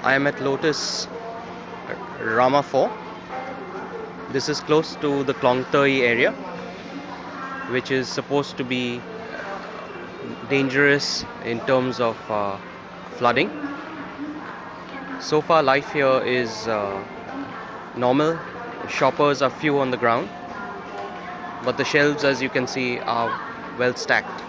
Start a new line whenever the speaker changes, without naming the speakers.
I am at Lotus Rama 4. This is close to the Klong Toey area, which is supposed to be dangerous in terms of flooding. So far, life here is normal. Shoppers are few on the ground, but the shelves, as you can see, are well stacked.